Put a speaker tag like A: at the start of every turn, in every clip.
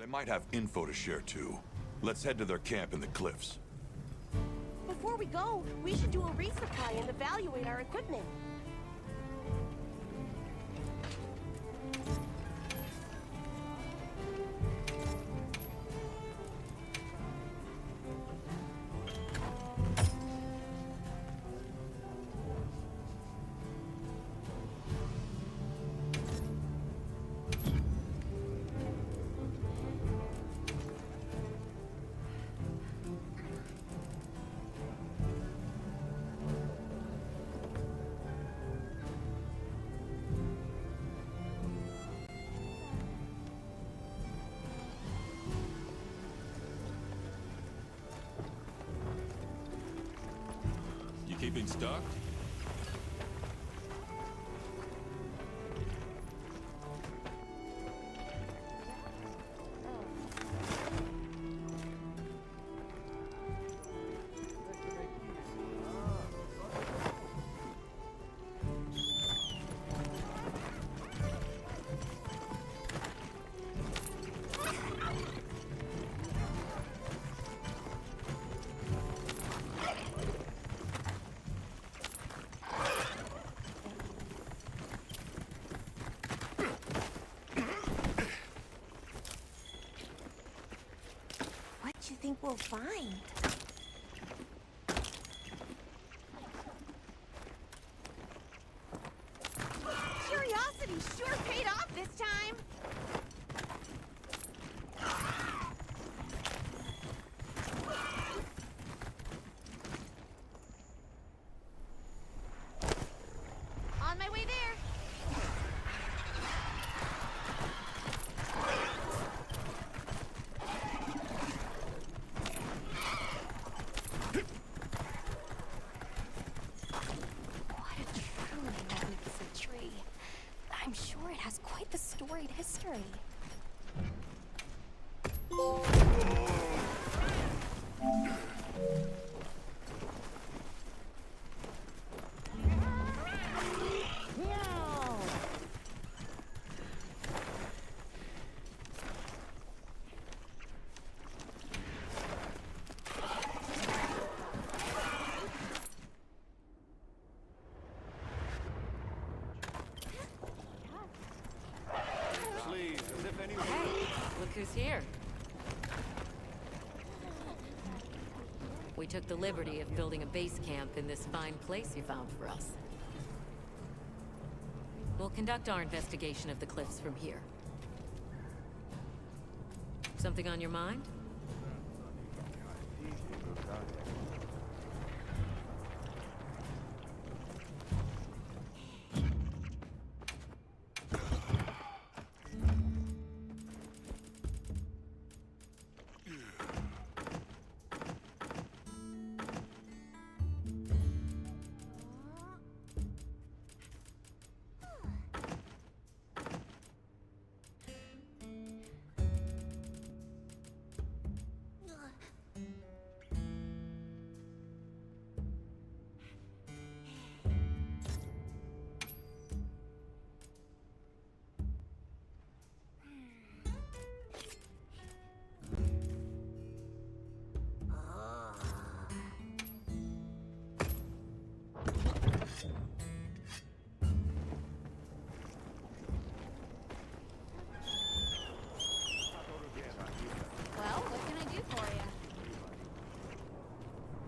A: They might have info to share too. Let's head to their camp in the cliffs.
B: Before we go, we should do a resupply and evaluate our equipment.
C: Keeping stock?
B: What do you think we'll find? Curiosity sure paid off this time! On my way there! I'm sure it has quite the storied history.
D: Look who's here. We took the liberty of building a base camp in this fine place you found for us. We'll conduct our investigation of the cliffs from here. Something on your mind?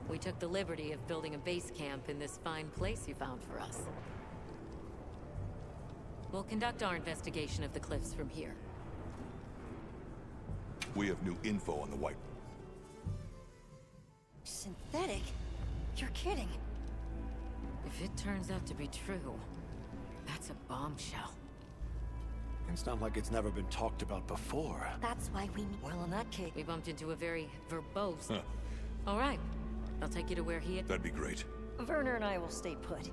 D: We took the liberty of building a base camp in this fine place you found for us. We'll conduct our investigation of the cliffs from here.
A: We have new info on the white.
B: Synthetic? You're kidding.
D: If it turns out to be true, that's a bombshell.
E: It's not like it's never been talked about before.
B: That's why we need... Well, in that case...
D: We bumped into a very verbose... All right. I'll take you to where he...
A: That'd be great.
B: Werner and I will stay put.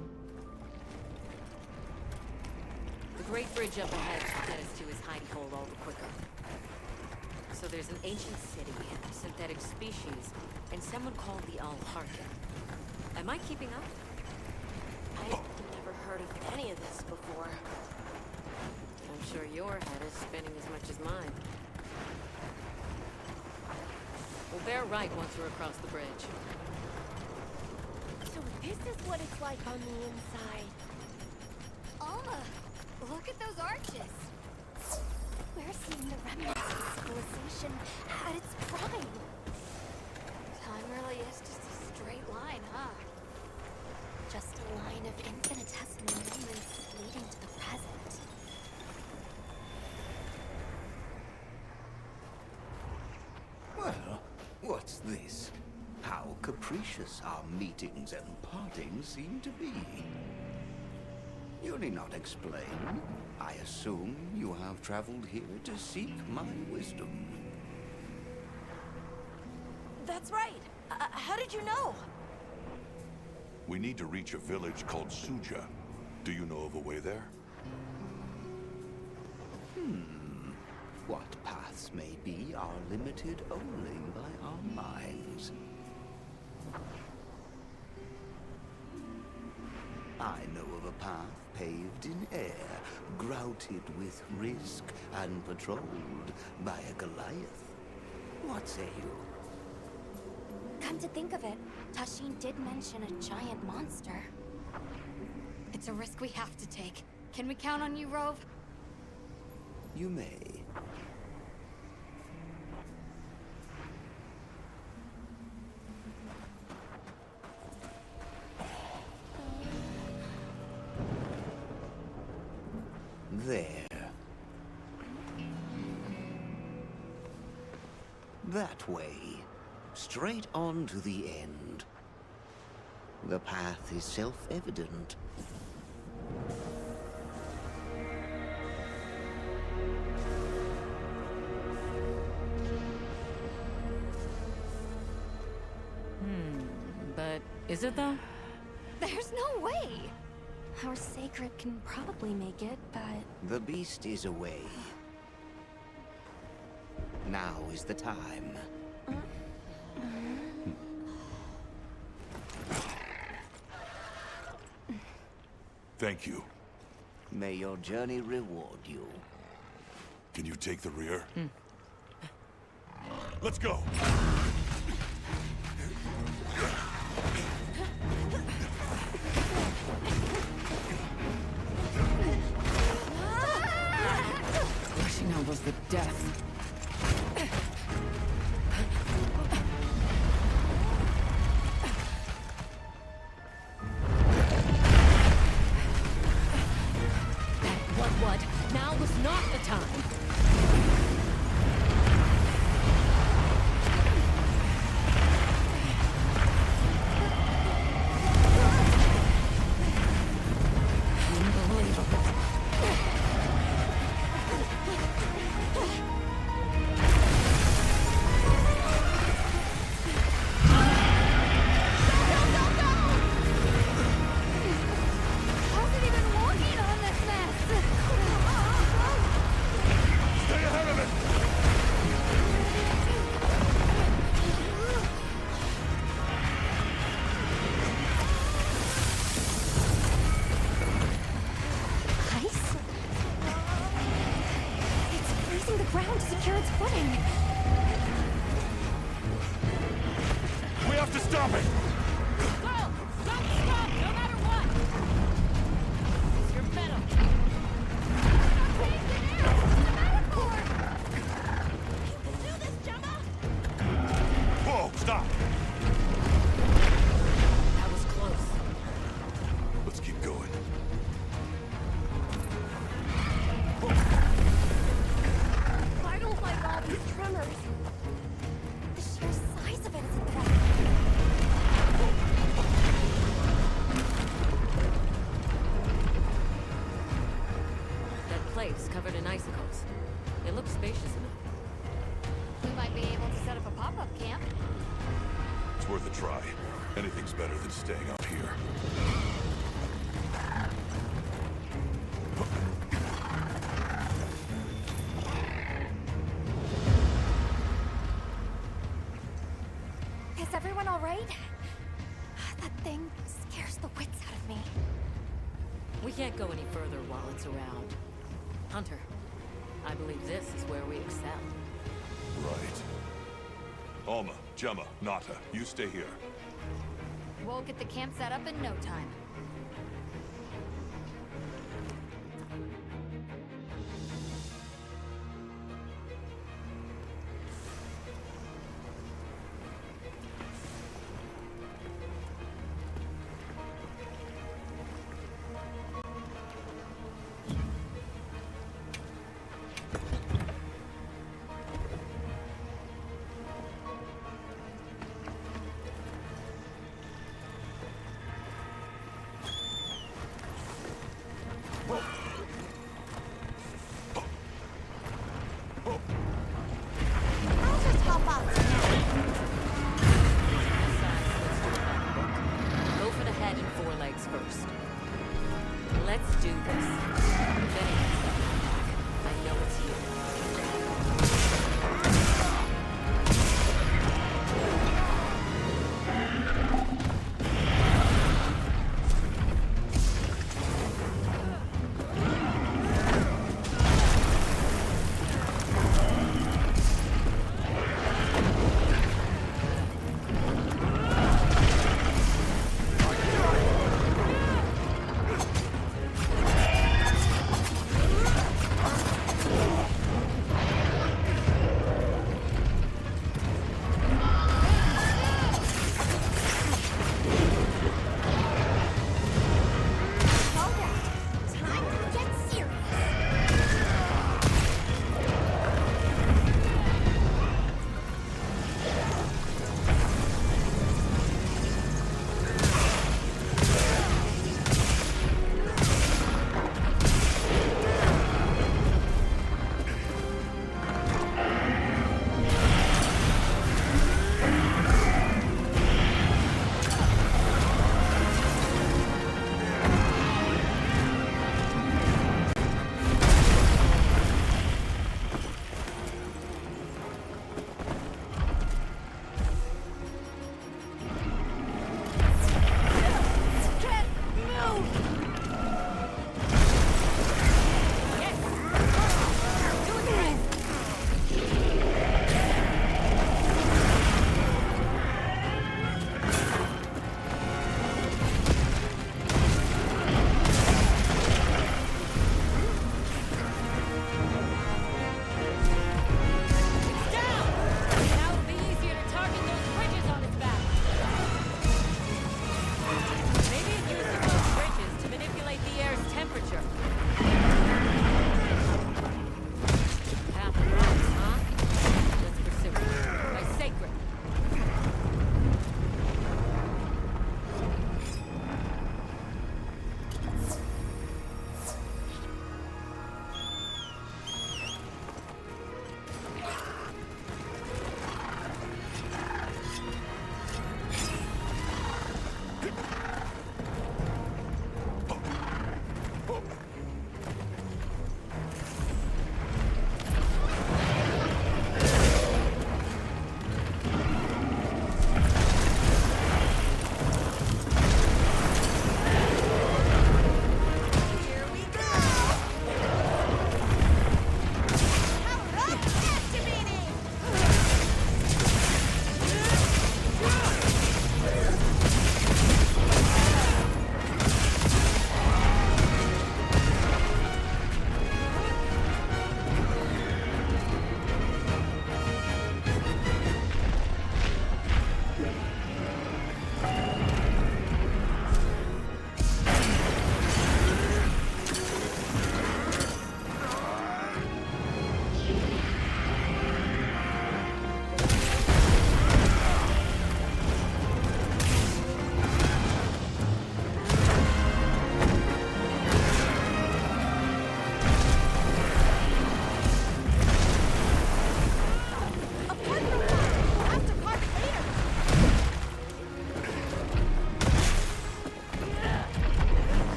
D: The great bridge up ahead should get us to his hidey hole all the quicker. So there's an ancient city, synthetic species, and someone called the Al-Harkin. Am I keeping up?
B: I've never heard of any of this before.
D: I'm sure your head is spinning as much as mine. We'll bear right once we're across the bridge.
B: So this is what it's like on the inside.
F: Alma, look at those arches. We're seeing the remnants of civilization at its prime. Time really is just a straight line, huh? Just a line of infinitesimal moments leading to the present.
G: Well, what's this? How capricious our meetings and partings seem to be. You need not explain. I assume you have traveled here to seek my wisdom.
B: That's right. How did you know?
A: We need to reach a village called Suja. Do you know of a way there?
G: What paths may be are limited only by our minds. I know of a path paved in air, grouted with risk, and patrolled by a Goliath. What say you?
F: Come to think of it, Tashin did mention a giant monster. It's a risk we have to take. Can we count on you, Rove?
G: You may. There. That way. Straight on to the end. The path is self-evident.
D: But is it though?
F: There's no way! Our sacred can probably make it, but...
G: The beast is away. Now is the time.
A: Thank you.
G: May your journey reward you.
A: Can you take the rear? Let's go!
D: Rushing out was the death. What? Now was not the time. Unbelievable.
F: How's it even walking on this mess?
A: Stay ahead of it!
F: Ice? It's freezing the ground to secure its footing.
A: We have to stop it!
D: Go! Don't stop, no matter what! It's your medal.
B: Do this, Gemma!
A: Whoa, stop!
D: That was close.
A: Let's keep going.
B: I don't like all these tremors.
F: The sheer size of it is a threat.
D: That place covered in icicles. It looks spacious enough.
F: We might be able to set up a pop-up camp.
A: It's worth a try. Anything's better than staying up here.
F: Is everyone all right? That thing scares the wits out of me.
D: We can't go any further while it's around. Hunter, I believe this is where we excel.
A: Right. Alma, Gemma, Nata, you stay here.
F: We'll get the camp set up in no time.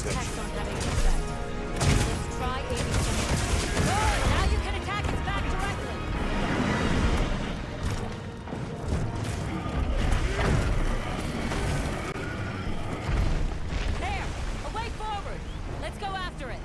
D: attacks don't have any effect. Let's try aiming somewhere. Good! Now you can attack its back directly! There! A way forward! Let's go after it!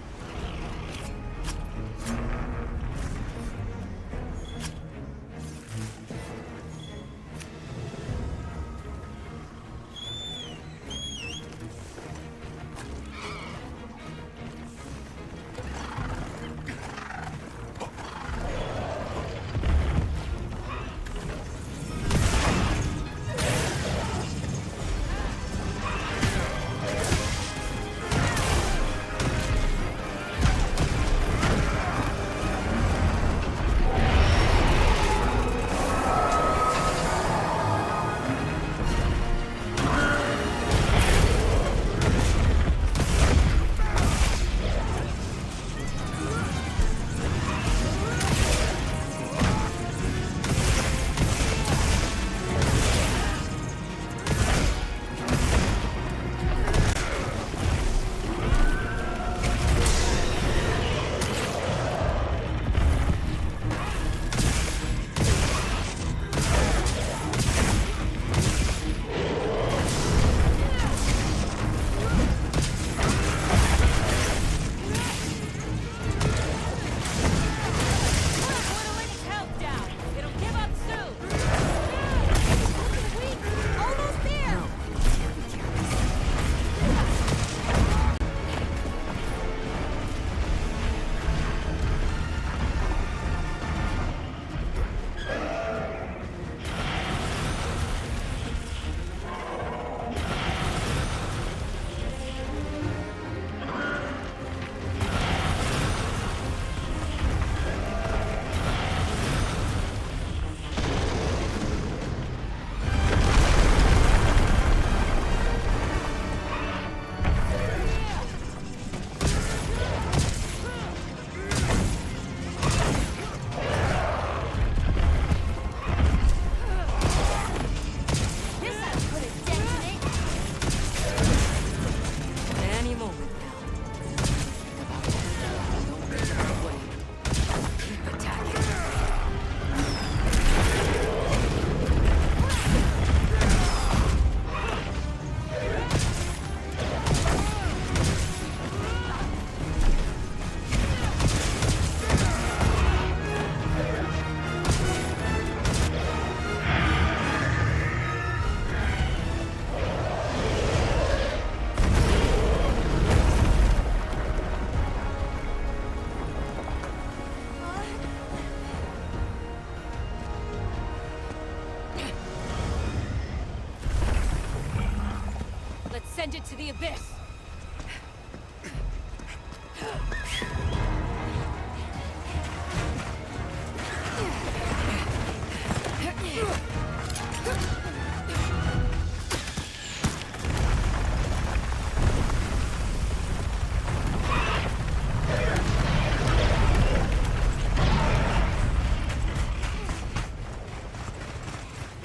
D: Send it to the abyss!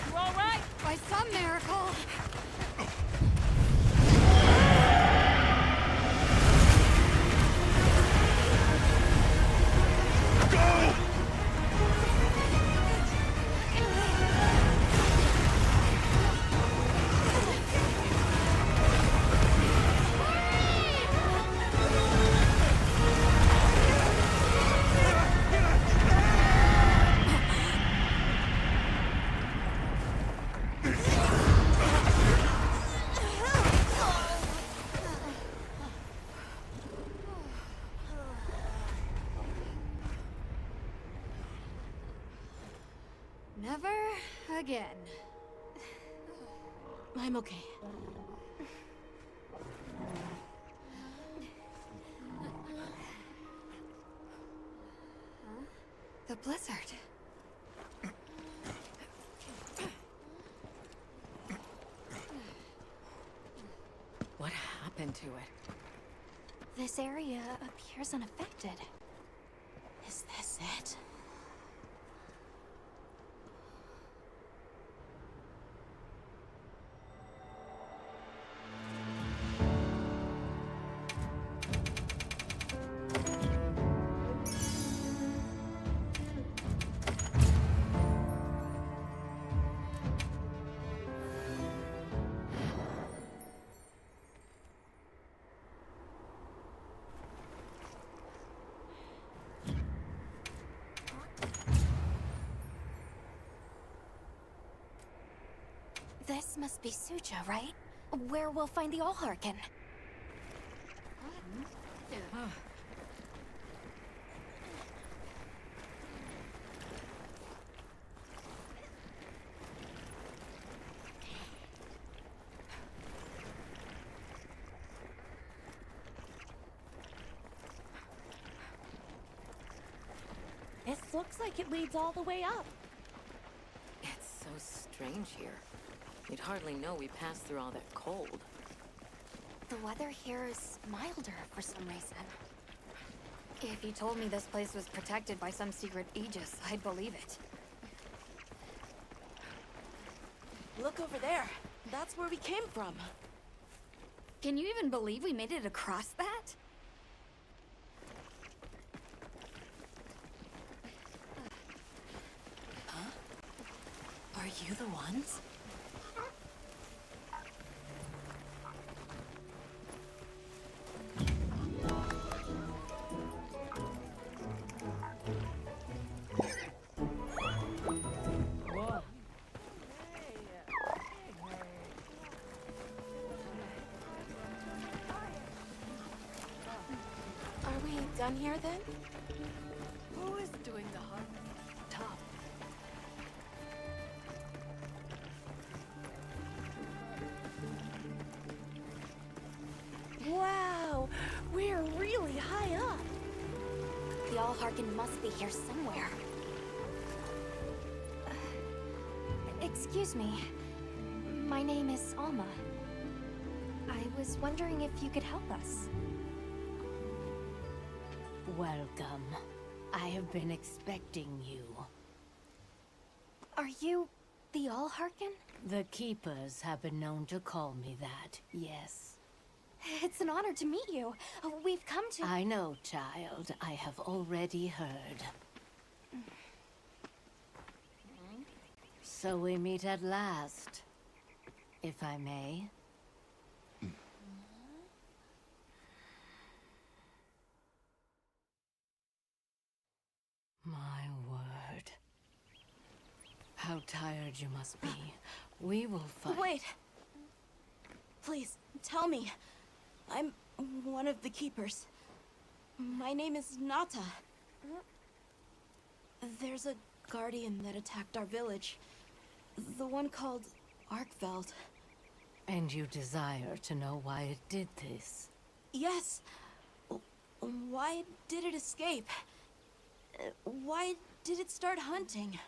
D: You all right?
F: By some miracle. Never again.
D: I'm okay.
F: The blizzard.
D: What happened to it?
B: This area appears unaffected. Is this it?
F: must be Suja, right? Where we'll find the Allharkin.
B: This looks like it leads all the way up.
D: It's so strange here. You'd hardly know we passed through all that cold.
F: The weather here is milder for some reason. If you told me this place was protected by some secret aegis, I'd believe it.
B: Look over there. That's where we came from.
F: Can you even believe we made it across that?
D: Are you the ones?
B: Are we done here then?
H: Who is doing the hard top?
B: Wow, we're really high up.
F: The Allharkin must be here somewhere. Excuse me. My name is Alma. I was wondering if you could help us.
I: Welcome. I have been expecting you.
F: Are you the Allharkin?
I: The Keepers have been known to call me that, yes.
F: It's an honor to meet you. We've come to...
I: I know, child. I have already heard. So we meet at last, if I may. My word. How tired you must be. We will fight.
B: Wait. Please, tell me. I'm one of the keepers. My name is Nata. There's a guardian that attacked our village. The one called Arkveld.
I: And you desire to know why it did this?
B: Yes. Why did it escape? Why did it start hunting?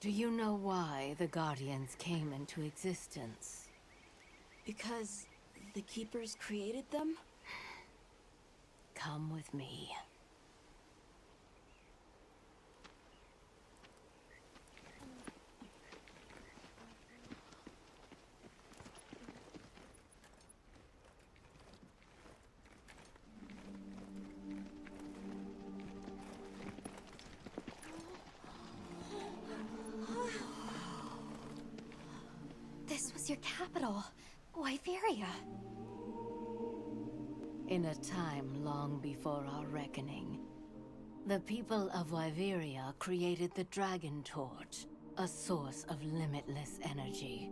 I: Do you know why the Guardians came into existence?
B: Because the keepers created them?
I: Come with me.
F: This was your capital, Wyveria.
I: In a time long before our reckoning, the people of Wyveria created the Dragon Torch, a source of limitless energy.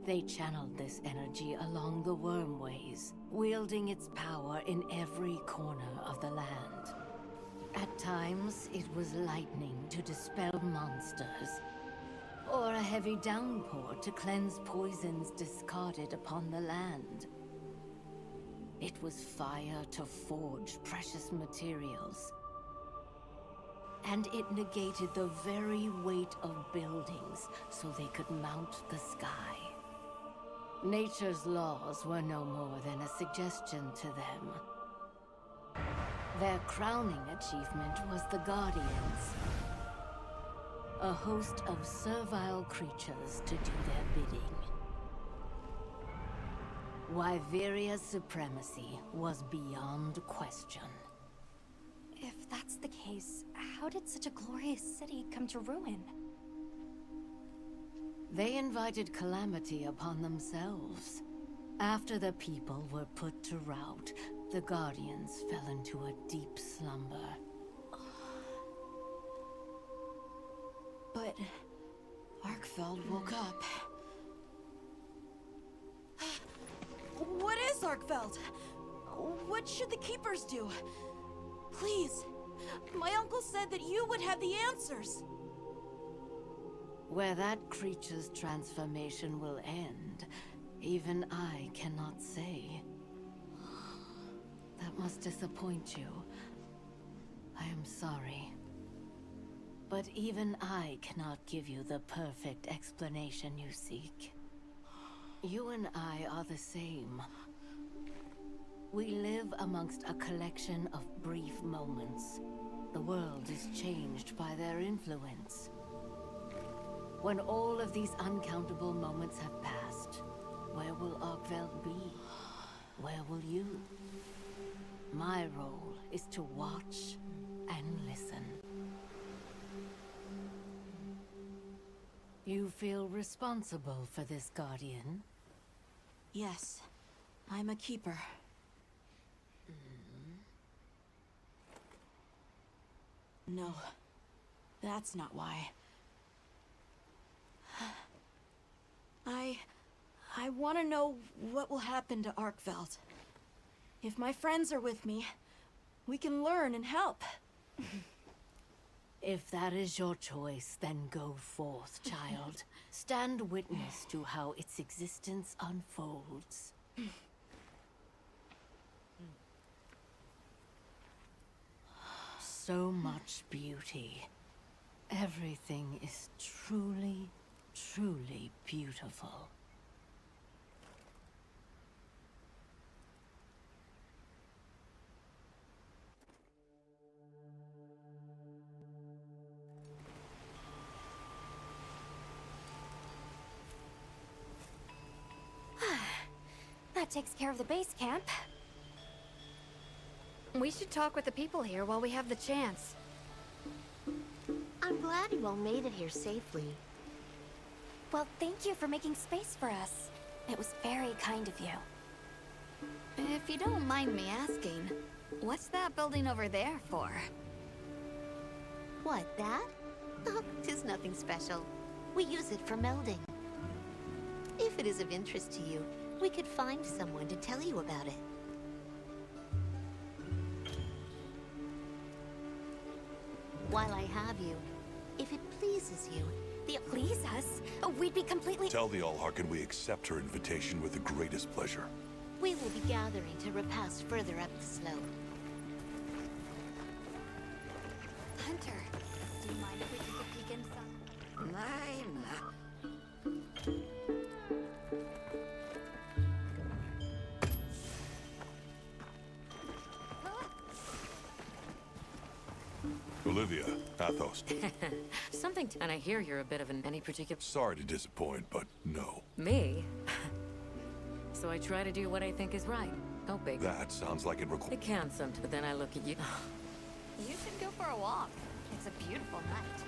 I: They channeled this energy along the Wormways, wielding its power in every corner of the land. At times, it was lightning to dispel monsters, or a heavy downpour to cleanse poisons discarded upon the land. It was fire to forge precious materials. And it negated the very weight of buildings so they could mount the sky. Nature's laws were no more than a suggestion to them. Their crowning achievement was the Guardians, a host of servile creatures to do their bidding. Wyveria's supremacy was beyond question.
F: If that's the case, how did such a glorious city come to ruin?
I: They invited calamity upon themselves. After the people were put to rout, the Guardians fell into a deep slumber.
B: But But Arkfeld woke up. What is Arkfeld? What should the Keepers do? Please. My uncle said that you would have the answers.
I: Where that creature's transformation will end, even I cannot say. That must disappoint you. I am sorry. But even I cannot give you the perfect explanation you seek. You and I are the same. We live amongst a collection of brief moments. The world is changed by their influence. When all of these uncountable moments have passed, where will Arkveld be? Where will you? My role is to watch and listen. You feel responsible for this, Guardian?
B: Yes, I'm a Keeper. No, that's not why. I want to know what will happen to Arkveld. If my friends are with me, we can learn and help.
I: If that is your choice, then go forth, child. Stand witness to how its existence unfolds. So much beauty. Everything is truly, truly beautiful.
F: That takes care of the base camp.
H: We should talk with the people here while we have the chance.
J: I'm glad you all made it here safely.
F: Well, thank you for making space for us. It was very kind of you.
H: If you don't mind me asking, what's that building over there for?
J: What, that? Oh, 'tis nothing special. We use it for melding. If it is of interest to you, we could find someone to tell you about it. While I have you, if it pleases you,
F: Please us? We'd be completely...
A: Tell the Allharkin we accept her invitation with the greatest pleasure.
J: we will be gathering to repass further up the slope.
F: Hunter, do you mind if we take a peek inside?
A: Olivia, Athos.
D: Something, and I hear you're a bit of any particular...
A: Sorry to disappoint, but no.
D: Me? So I try to do what I think is right. No big.
A: That sounds like it requires...
D: It can sometimes, but then I look at you.
F: You should go for a walk. It's a beautiful night.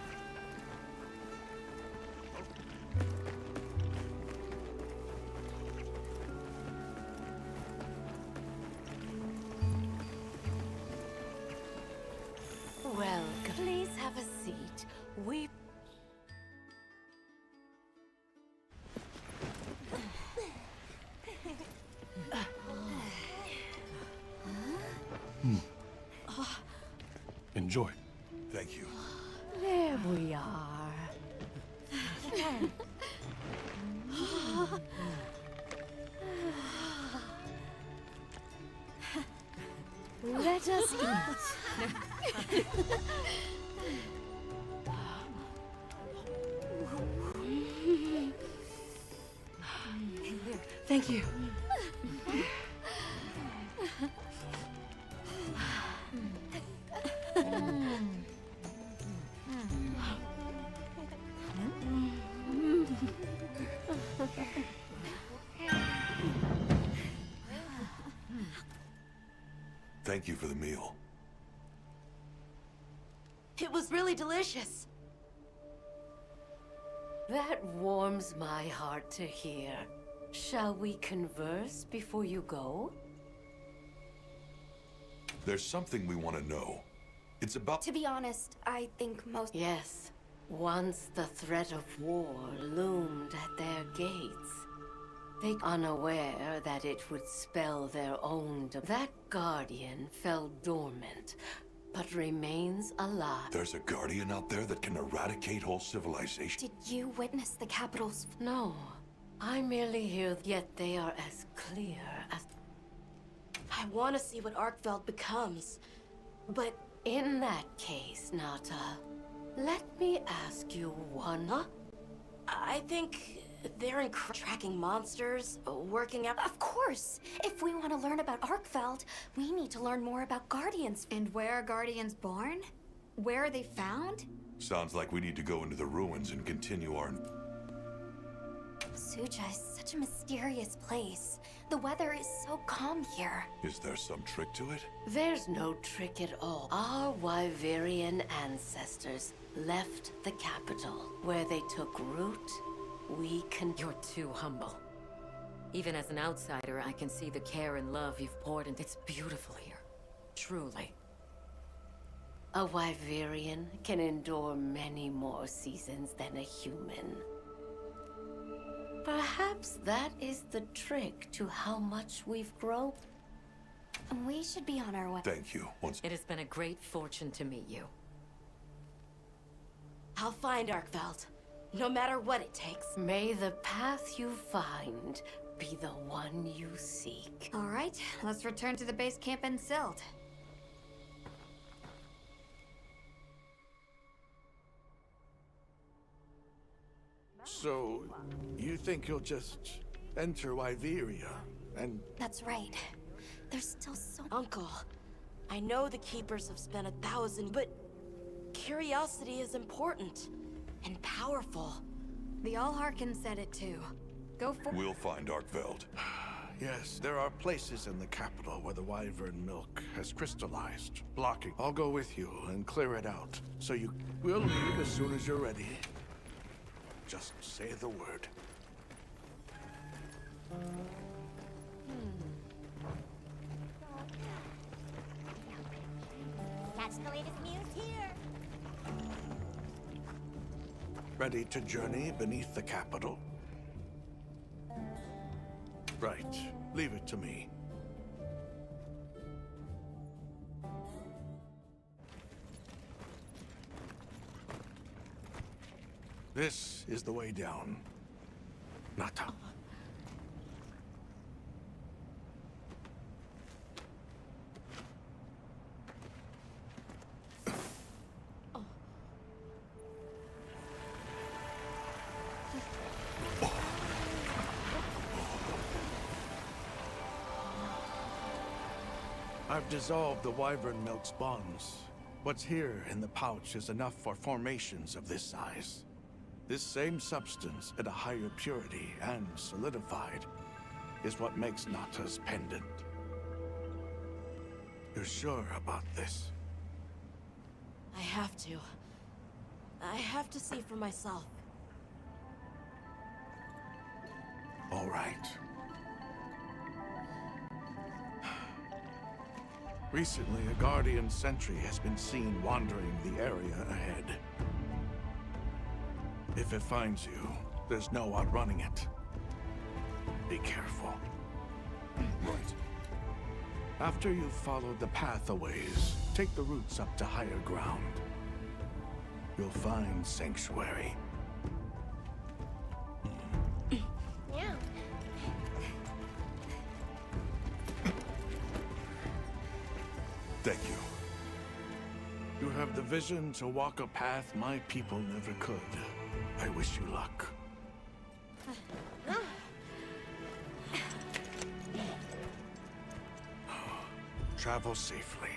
I: Welcome. Please have a seat. We...
E: Enjoy.
A: Thank you.
I: There we are. Let us eat.
H: Thank you.
A: Thank you for the meal.
B: It was really delicious.
I: That warms my heart to hear. Shall we converse before you go?
A: There's something we want to know. It's about...
F: To be honest, I think most...
I: Yes. Once the threat of war loomed at their gates, they unaware that it would spell their own that guardian fell dormant, but remains alive.
A: There's a guardian out there that can eradicate whole civilization.
F: Did you witness the capital's...
I: No, I merely hear, yet they are as clear as...
B: I want to see what Arkveld becomes, but
I: In that case, Nata, let me ask you one.
B: Huh? I think they're tracking monsters, working out.
F: Of course! If we want to learn about Arkveld, we need to learn more about Guardians. And where are Guardians born? Where are they found?
A: Sounds like we need to go into the ruins and continue our...
F: Suja is such a mysterious place. The weather is so calm here.
A: Is there some trick to it?
I: There's no trick at all. Our Wyverian ancestors left the capital. Where they took root, we can...
D: You're too humble. Even as an outsider, I can see the care and love you've poured into. It's beautiful here. Truly.
I: A Wyverian can endure many more seasons than a human. Perhaps that is the trick to how much we've grown.
F: We should be on our way.
A: Thank you.
D: It has been a great fortune to meet you.
B: I'll find Arkveld, no matter what it takes.
I: May the path you find be the one you seek.
F: All right, let's return to the base camp in Silt.
E: So, you think you'll just enter Wyveria and...
F: That's right. There's still so...
B: Uncle, I know the Keepers have spent 1,000, but curiosity is important and powerful.
F: The Allharkin said it too. Go for...
A: We'll find Arkveld.
E: Yes, there are places in the capital where the wyvern milk has crystallized, blocking. I'll go with you and clear it out, so you will leave as soon as you're ready. Just say the word.
J: Catch the latest news here.
E: Ready to journey beneath the capital? Right. Leave it to me. This is the way down. Nata. I've dissolved the wyvern milk's bonds. What's here in the pouch is enough for formations of this size. This same substance at a higher purity and solidified is what makes Nata's pendant. You're sure about this?
B: I have to. I have to see for myself.
E: All right. Recently, a Guardian sentry has been seen wandering the area ahead. If it finds you, there's no outrunning it. Be careful. Right. After you've followed the path a ways, take the routes up to higher ground. You'll find sanctuary.
J: Yeah.
A: Thank you.
E: You have the vision to walk a path my people never could. I wish you luck. Travel safely.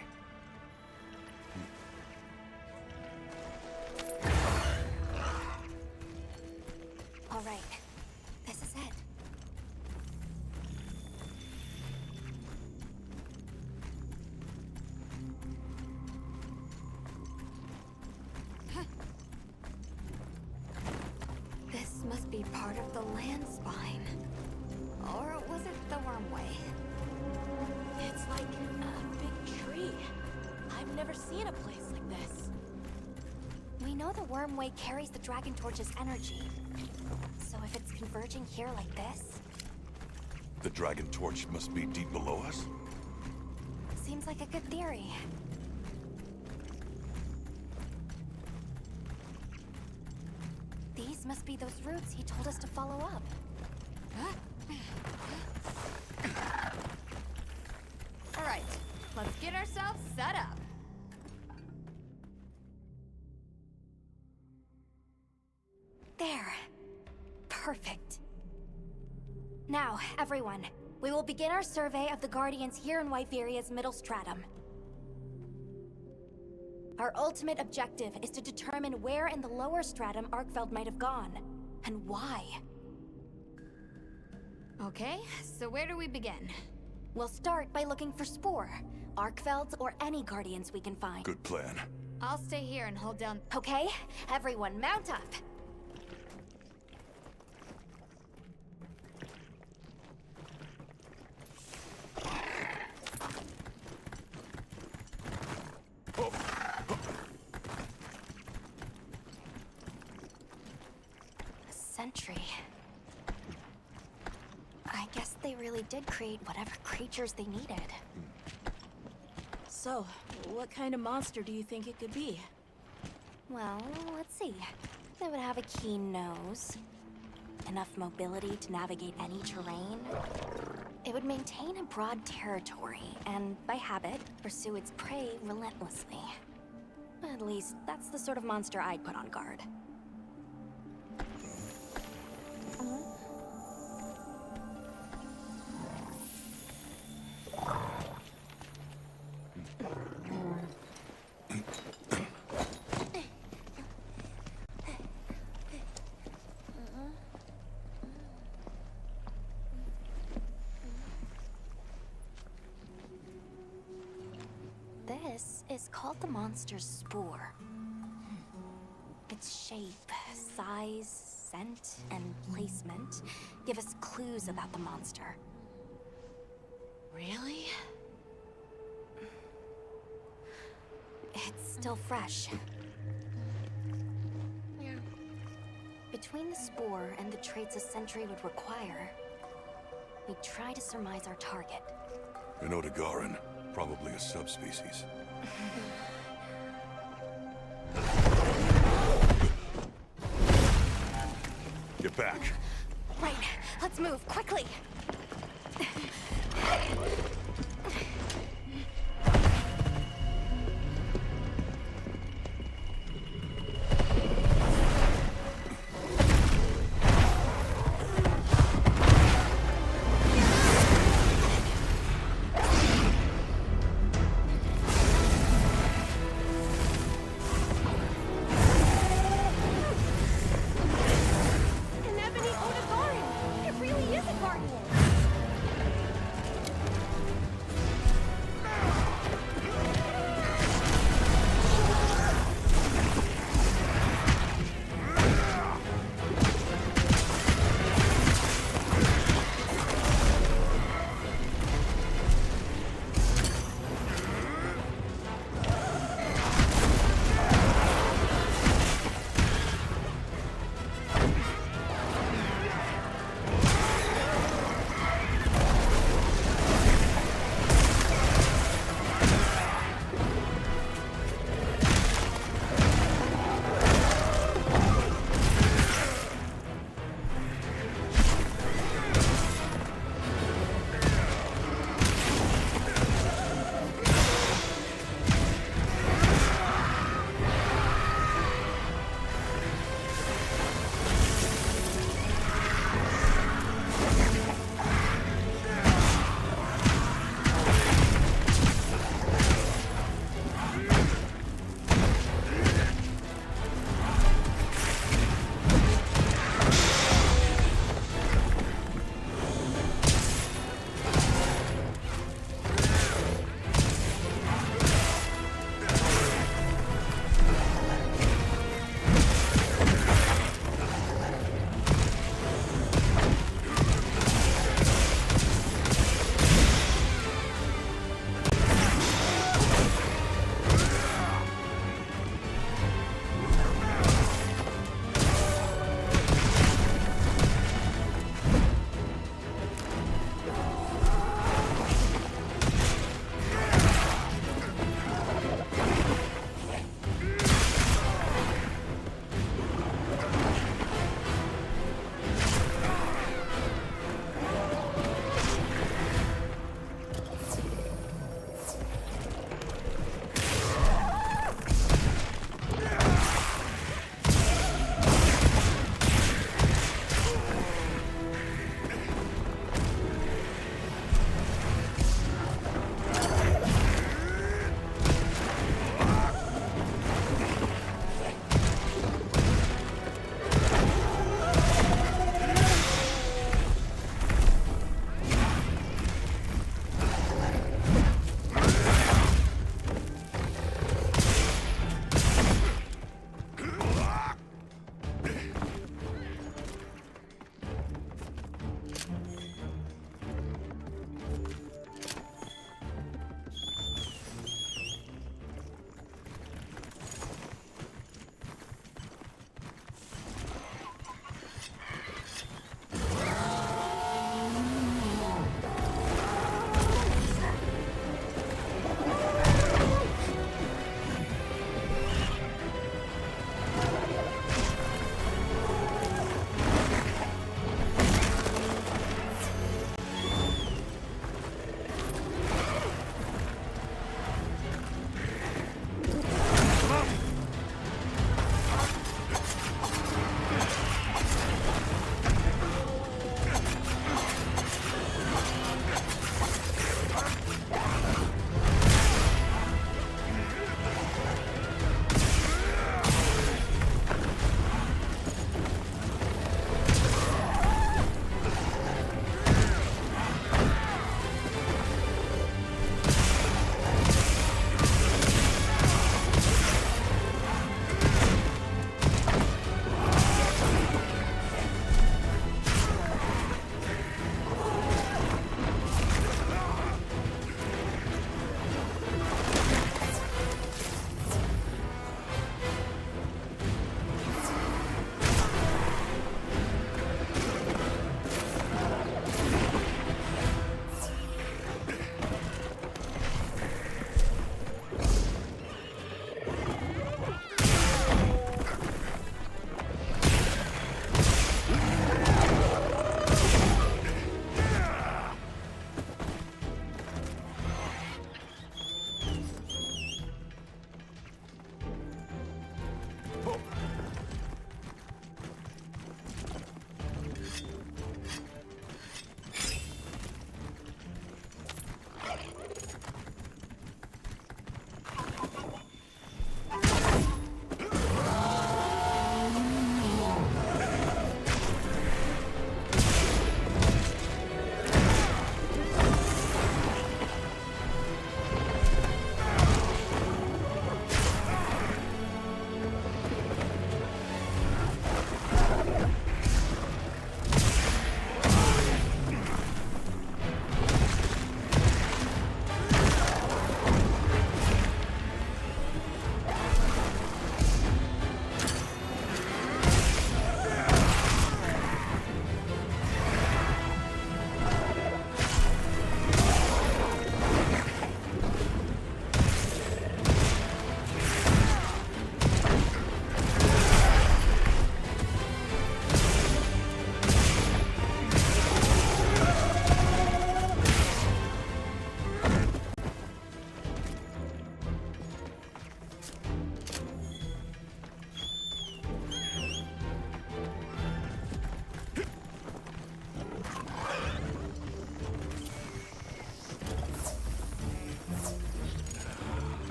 F: All right. This is it. This must be part of the land spine. Or was it the wormway?
B: It's like a big tree. I've never seen a place like this.
F: We know the Wormway carries the Dragon Torch's energy. So if it's converging here like this,
A: The Dragon Torch must be deep below us?
F: seems like a good theory. These must be those routes he told us to follow up.
H: All right, let's get ourselves set up.
F: There. Perfect. Now, everyone, we will begin our survey of the Guardians here in Wyveria's middle stratum. Our ultimate objective is to determine where in the lower stratum Arkfeld might have gone, and why.
H: Okay, so where do we begin?
F: We'll start by looking for Spore, Arkfeld, or any Guardians we can find.
A: Good plan.
H: I'll stay here and hold down.
F: Okay, everyone mount up. A sentry. I guess they really did create whatever creatures they needed.
B: So, what kind of monster do you think it could be?
F: Well, let's see. They would have a keen nose, enough mobility to navigate any terrain. It would maintain a broad territory, and by habit, pursue its prey relentlessly. At least, that's the sort of monster I'd put on guard. This is called the monster's spore. Its shape, size, scent, and placement give us clues about the monster.
B: Really?
F: It's still fresh. Between the spore and the traits a sentry would require, we try to surmise our target.
A: An Odegaran, probably a subspecies. Get back.
F: Right, let's move, quickly! An ebony Odegaran! It really is a guardian!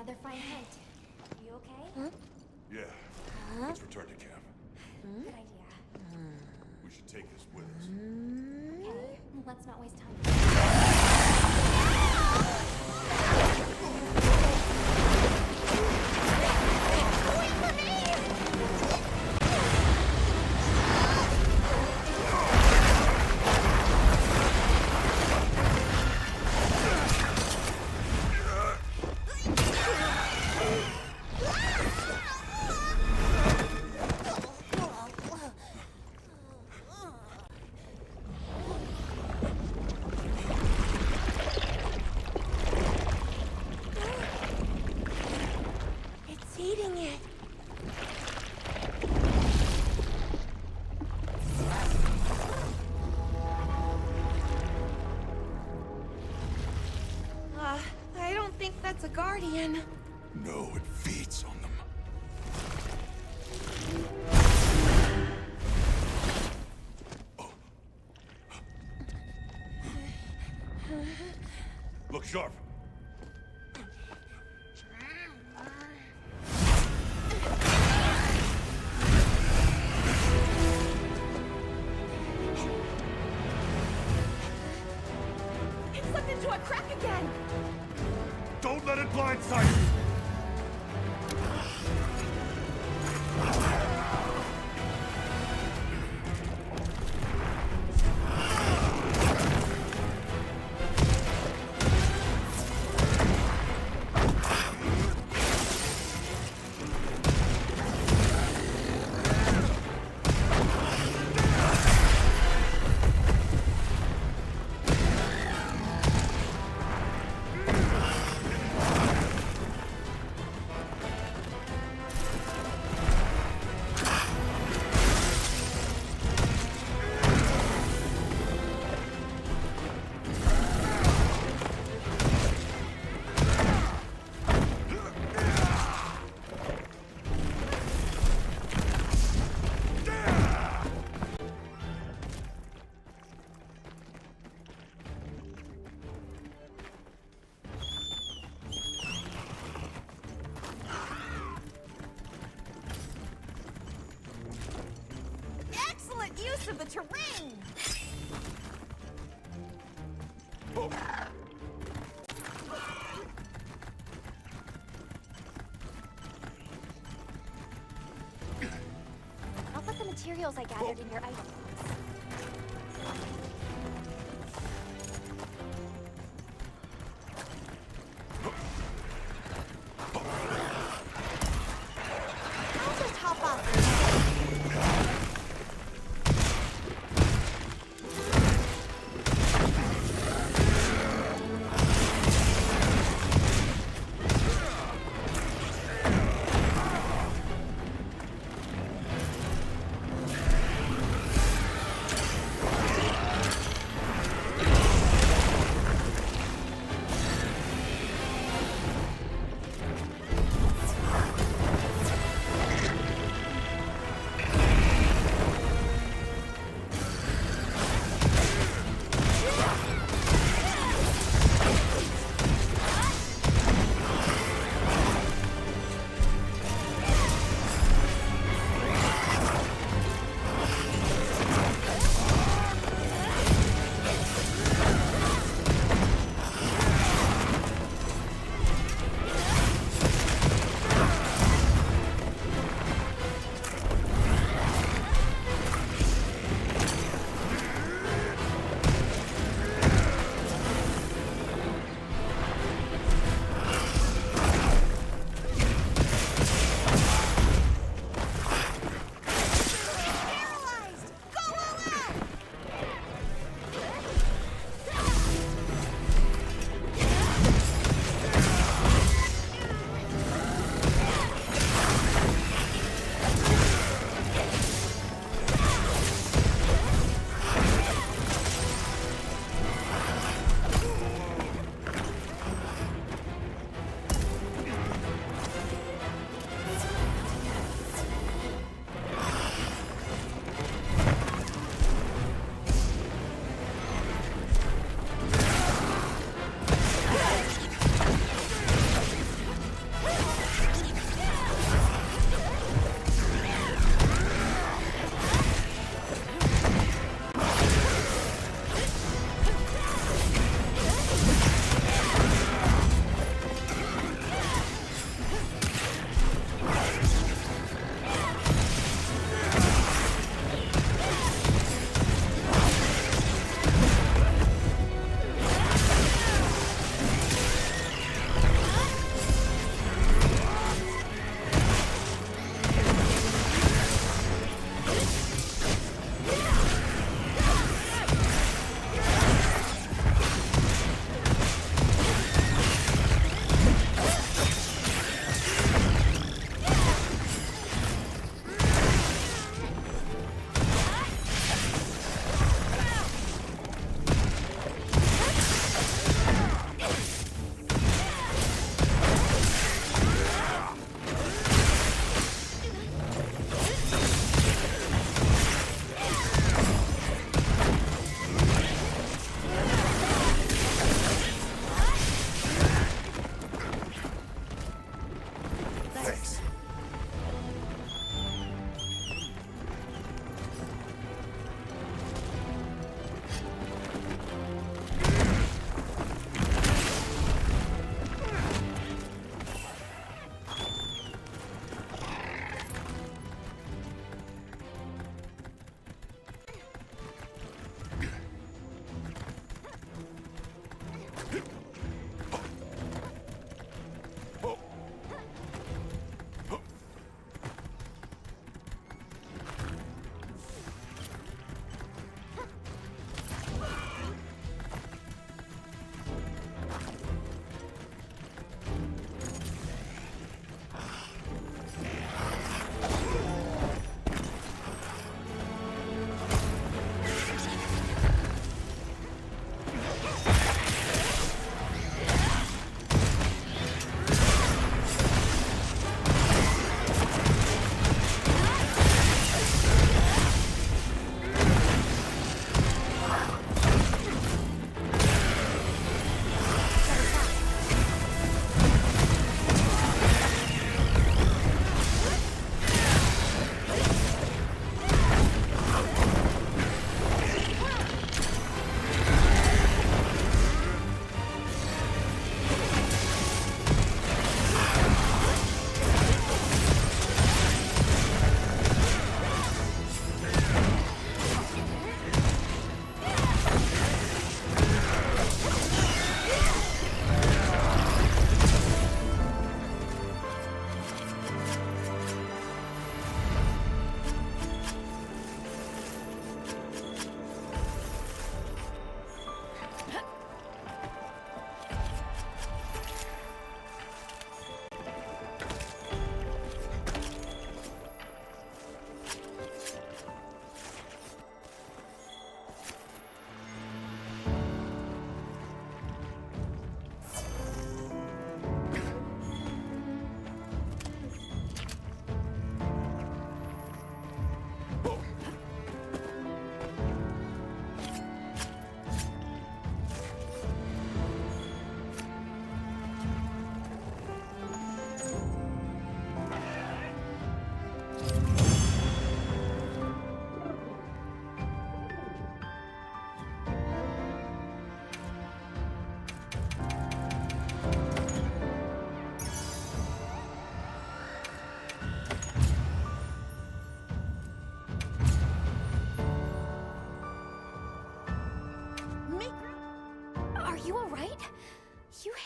F: Another fine hunt. You okay?
A: Yeah. Let's return to camp.
F: Good idea.
A: We should take this with us.
F: Okay, let's not waste time.
B: It's eating it. I don't think that's a guardian.
A: No, it feeds on them. Look sharp.
B: It slipped into a crack again.
A: Don't let it blindside you.
B: Excellent use of the terrain.
F: I'll put the materials I gathered in your item box.
B: I'll just hop off.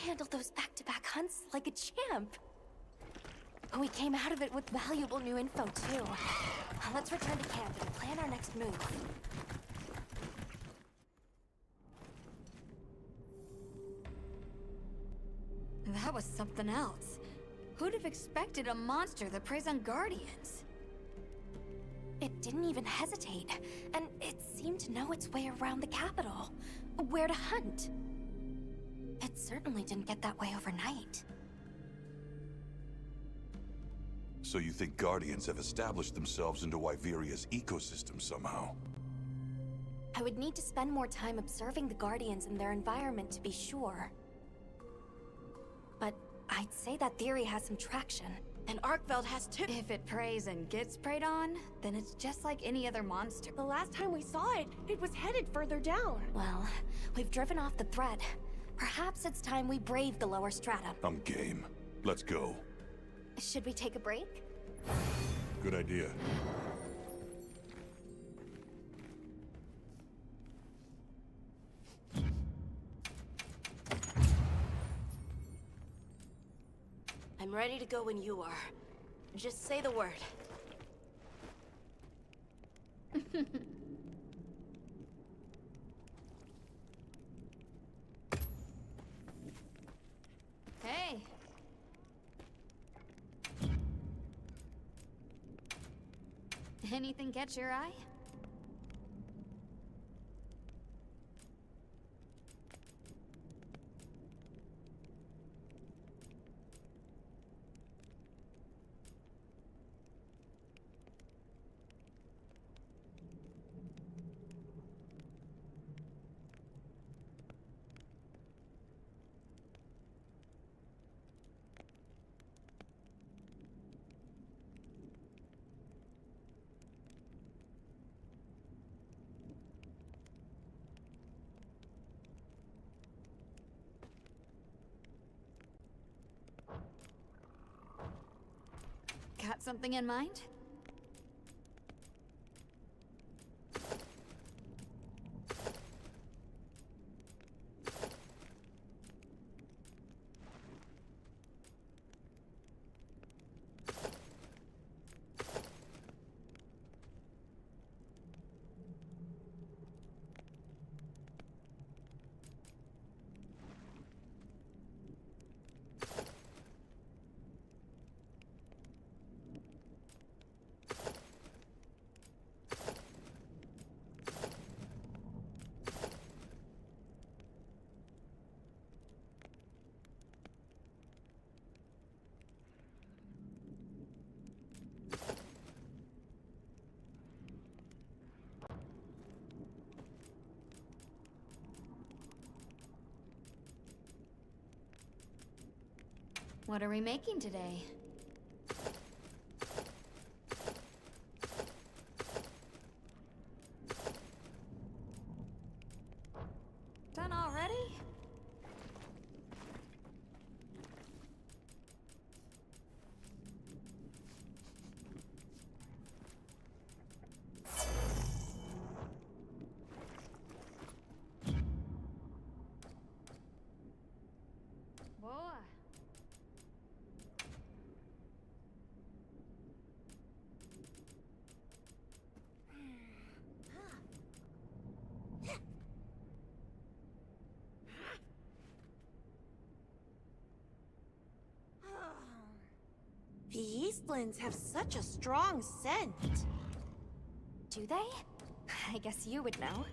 F: handled those back-to-back hunts like a champ. We came out of it with valuable new info, too. Let's return to camp and plan our next move.
K: That was something else. Who'd have expected a monster that preys on guardians?
F: It didn't even hesitate, and it seemed to know its way around the capital. Where to hunt. It certainly didn't get that way overnight.
A: So you think Guardians have established themselves into Wyveria's ecosystem somehow?
F: I would need to spend more time observing the Guardians and their environment to be sure. But I'd say that theory has some traction.
B: And Arkveld has too.
K: If it preys and gets preyed on, then it's just like any other monster.
B: The last time we saw it, it was headed further down.
F: Well, we've driven off the threat. Perhaps it's time we brave the lower strata.
A: I'm game. Let's go.
F: Should we take a break?
A: Good idea.
B: I'm ready to go when you are. Just say the word.
K: Hey! Anything catch your eye? Got something in mind? What are we making today? Done already? Boa.
B: The Eastlands have such a strong scent.
F: Do they? I guess you would know.